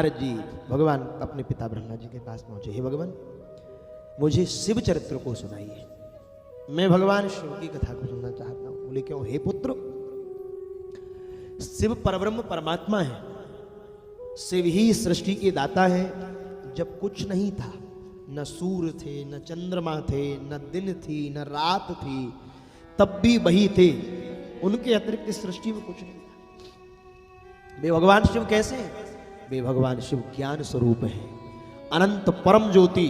नारद जी भगवान अपने पिता ब्रह्मा जी के पास पहुंचे। हे भगवान, मुझे शिव चरित्र को सुनाइए, मैं भगवान शिव की कथा को सुनना चाहता हूं। बोले क्यों? हे पुत्र, शिव परब्रह्म परमात्मा है, शिव ही सृष्टि के दाता है। जब कुछ नहीं था, न सूर्य थे, न चंद्रमा थे, न दिन थी, न रात थी, तब भी वही थे, उनके अतिरिक्त इस सृष्टि में कुछ नहीं था। वे भगवान शिव कैसे हैं? वे भगवान शिव ज्ञान स्वरूप हैं, अनंत परम ज्योति,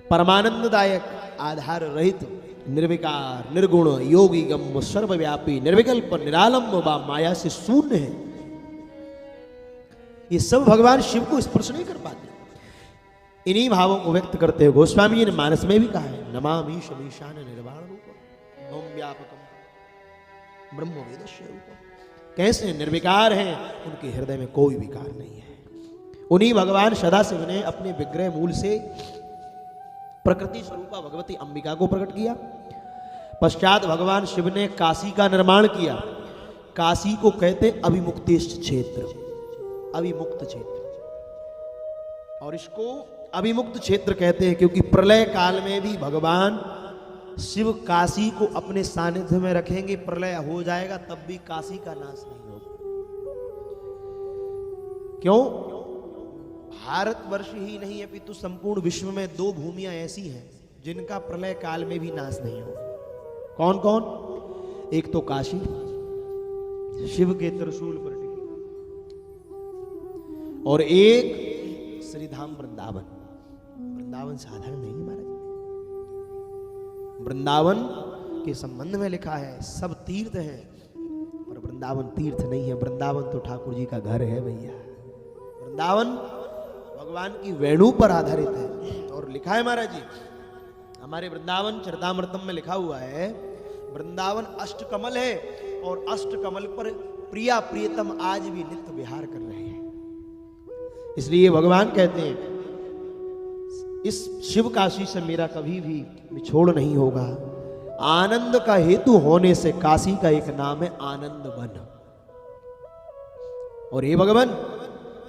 परमानंददायक, आधार रहित, निर्विकार, निर्गुण, योगी गम, सर्वव्यापी, निर्विकल्प, निरालंब व माया से शून्य है। ये सब भगवान शिव को स्पर्श नहीं कर पाते। इन्हीं भावों को व्यक्त करते हुए गोस्वामी जी ने मानस में भी कहा है, नमामि शमीशान निर्वाण रूपम ओम व्यापकम ब्रह्म वेदस्य रूपम। कैसे निर्विकार हैं, उनके हृदय में कोई विकार नहीं है। उन्हीं भगवान सदाशिव ने अपने विग्रह मूल से प्रकृति स्वरूपा भगवती अंबिका को प्रकट किया। पश्चात भगवान शिव ने काशी का निर्माण किया। काशी को कहते अभिमुक्तिष्ठ क्षेत्र, अभिमुक्त क्षेत्र, और इसको अभिमुक्त क्षेत्र कहते हैं क्योंकि प्रलय काल में भी भगवान शिव काशी को अपने सानिध्य में रखेंगे। प्रलय हो जाएगा तब भी काशी का नाश नहीं होगा। क्यों? भारतवर्ष ही नहीं अपितु संपूर्ण विश्व में दो भूमियां ऐसी हैं जिनका प्रलय काल में भी नाश नहीं होगा। कौन कौन? एक तो काशी, शिव के त्रिशूल पर टिकी, और एक श्रीधाम वृंदावन। वृंदावन साधारण नहीं महाराज। वृंदावन के संबंध में लिखा है सब तीर्थ हैं, पर वृंदावन तीर्थ नहीं है। वृंदावन तो ठाकुर जी का घर है भैया। वृंदावन भगवान की वेणु पर आधारित है। और लिखा है महाराज जी, हमारे वृंदावन चरितामृतम में लिखा हुआ है, वृंदावन अष्टकमल है और अष्टकमल पर प्रिया प्रियतम आज भी नित्य विहार कर रहे हैं। इसलिए भगवान कहते हैं इस शिव काशी से मेरा कभी भी विछोड़ नहीं होगा। आनंद का हेतु होने से काशी का एक नाम है आनंद वन। और हे भगवान,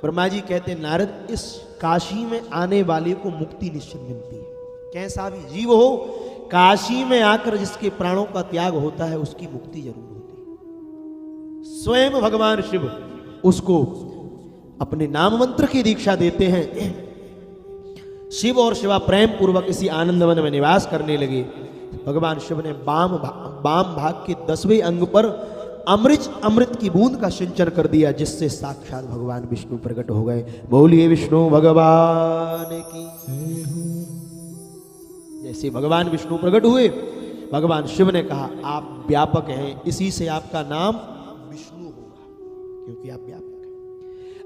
ब्रह्मा जी कहते नारद, इस काशी में आने वाले को मुक्ति निश्चित मिलती है। कैसा भी जीव हो, काशी में आकर जिसके प्राणों का त्याग होता है उसकी मुक्ति जरूर होती है। स्वयं भगवान शिव उसको अपने नाम मंत्र की दीक्षा देते हैं। शिव और शिवा प्रेम पूर्वक इसी आनंद वन में निवास करने लगे। भगवान शिव ने बाम भाग के 10वें अंग पर अमृत की बूंद का सिंचन कर दिया, जिससे साक्षात भगवान विष्णु प्रकट हो गए। बोलिए विष्णु भगवान की। जैसे भगवान विष्णु प्रकट हुए, भगवान शिव ने कहा आप व्यापक हैं, इसी से आपका नाम विष्णु होगा, क्योंकि आप व्यापक हैं।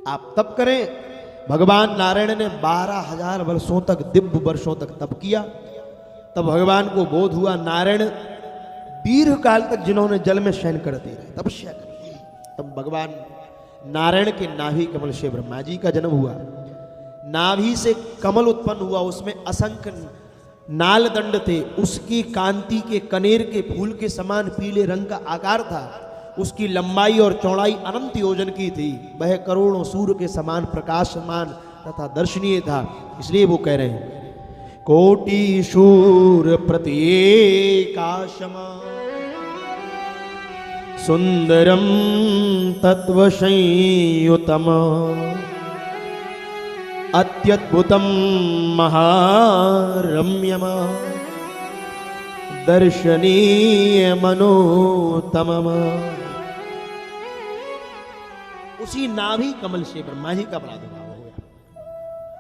आप तप करें। भगवान नारायण ने 12,000 वर्षों तक, दिव्य वर्षों तक तप किया। तब भगवान को बोध हुआ नारायण दीर्घ काल तक जिन्होंने जल में शयन करते रहे, तपस्या करते, तब भगवान नारायण के नाभि कमल से ब्रह्मा जी का जन्म हुआ। नाभि से कमल उत्पन्न हुआ, उसमें असंख्य नाल दंड थे। उसकी कांति के कनेर के फूल के समान पीले रंग का आकार था। उसकी लंबाई और चौड़ाई अनंत योजन की थी। वह करोड़ों सूर्य के समान प्रकाशमान तथा दर्शनीय था। इसलिए वो कह रहे हैं कोटि शूर प्रत्येकाशमा सुंदरम तत्व संयुतम अत्यद्भुतम महारम्यम दर्शनीय मनोतमम। उसी नाभि कमल से ब्रह्मा जी का प्रादुर्भाव हो गया।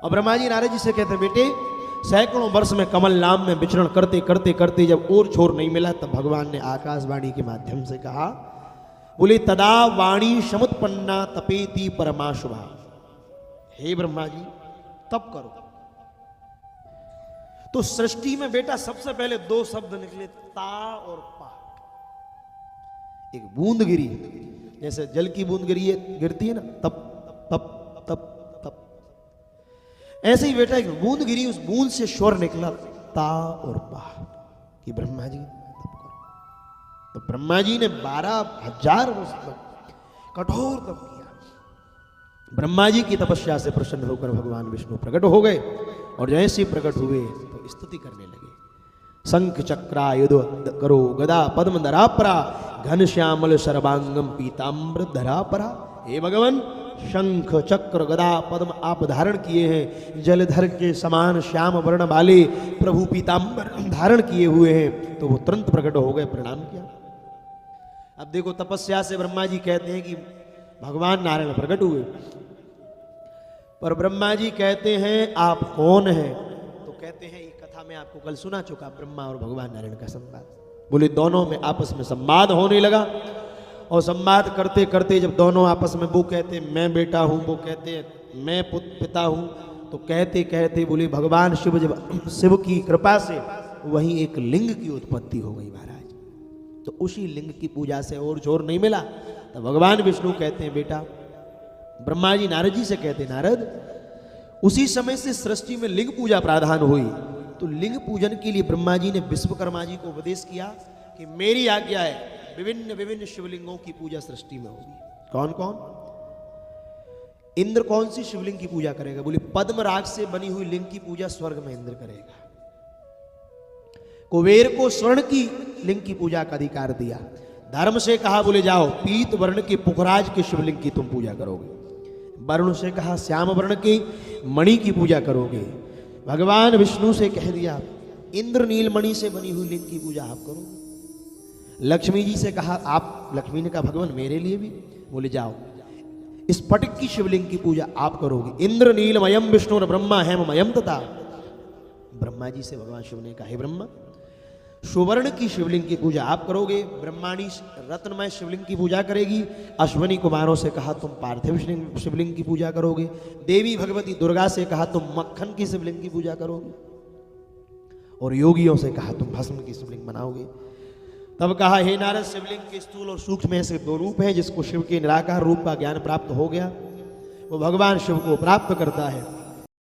और ब्रह्मा जी नारद जी से कहते बेटे, सैकड़ों वर्ष में कमल नाम में विचरण करते करते करते जब और छोर नहीं मिला, तब भगवान ने आकाशवाणी के माध्यम से कहा, बोले तदा वाणी समुत्पन्ना तपेति परमाशुभा। हे ब्रह्मा जी, तप करो। तो सृष्टि में बेटा सबसे पहले दो शब्द निकले, ता और पा। एक बूंद गिरी, जैसे जल की बूंद गिरती है ना, तप तप तप तप, ऐसे ही बेटा एक बूंद गिरी, उस बूंद से स्वर निकला ता और पा कि ब्रह्मा जी तप करो। तो ब्रह्मा जी ने 12,000 वर्ष तक कठोर तप किया। ब्रह्मा जी की तपस्या से प्रसन्न होकर भगवान विष्णु प्रकट हो गए और जैसे प्रकट हुए तो स्तुति करने लगे। शंख चक्रायुध करो गदा पद्म धरापरा घन श्यामल सर्वांगम पीताम्बर धरापरा। हे भगवान, शंख चक्र गदा पद्म आप धारण किए हैं, जलधर के समान श्याम वर्ण वाले प्रभु पीताम्बर धारण किए हुए हैं। तो वो तुरंत प्रकट हो गए, प्रणाम किया। अब देखो, तपस्या से ब्रह्मा जी कहते हैं कि भगवान नारायण प्रकट हुए, पर ब्रह्मा जी कहते हैं आप कौन हैं? तो कहते हैं, ये कथा में आपको कल सुना चुका, ब्रह्मा और भगवान नारायण का संवाद। बोले दोनों में आपस में संवाद होने लगा, और संवाद करते करते जब दोनों आपस में, वो कहते मैं बेटा हूं, वो कहते मैं पिता हूं, तो कहते कहते बोले भगवान शिव, जब शिव की कृपा से वहीं एक लिंग की उत्पत्ति हो गई महाराज। तो उसी लिंग की पूजा से और जोर नहीं मिला। तो भगवान विष्णु कहते हैं बेटा, ब्रह्मा जी नारद जी से कहते नारद, उसी समय से सृष्टि में लिंग पूजा प्राधान हुई। तो लिंग पूजन के लिए ब्रह्मा जी ने विश्वकर्मा जी को उपदेश किया कि मेरी आज्ञा है, विभिन्न विभिन्न शिवलिंगों की पूजा सृष्टि में होगी। कौन कौन? इंद्र कौन सी शिवलिंग की पूजा करेगा? बोले पद्म राग से बनी हुई लिंग की पूजा स्वर्ग में इंद्र करेगा। कुबेर को स्वर्ण की लिंग की पूजा का अधिकार दिया। धर्म से कहा, बोले जाओ पीत वर्ण के पुखराज के शिवलिंग की तुम पूजा करोगे। वरुण से कहा, श्याम वर्ण के मणि की पूजा करोगे। भगवान विष्णु से कह दिया, इंद्र नीलमणि से बनी हुई लिंग की पूजा आप करोगे। लक्ष्मी जी से कहा, आप, लक्ष्मी ने कहा भगवान मेरे लिए भी, बोले जाओ स्फटिक की शिवलिंग की पूजा आप करोगे। इंद्र नीलमयम विष्णु ब्रह्मा हेममयम तथा। ब्रह्मा जी से भगवान शिव ने कहा, हे ब्रह्मा, सुवर्ण की शिवलिंग की पूजा आप करोगे। ब्रह्माणी रत्नमय शिवलिंग की पूजा करेगी। अश्वनी कुमारों से कहा, तुम पार्थिव शिवलिंग की पूजा करोगे। देवी भगवती दुर्गा से कहा, तुम मक्खन की शिवलिंग की पूजा करोगे। और योगियों से कहा, तुम भस्म की शिवलिंग बनाओगे। तब कहा, हे नारद, शिवलिंग के स्थूल और सूक्ष्म में से दो रूप है। जिसको शिव के निराकार रूप का ज्ञान प्राप्त हो गया, वो भगवान शिव को प्राप्त करता है।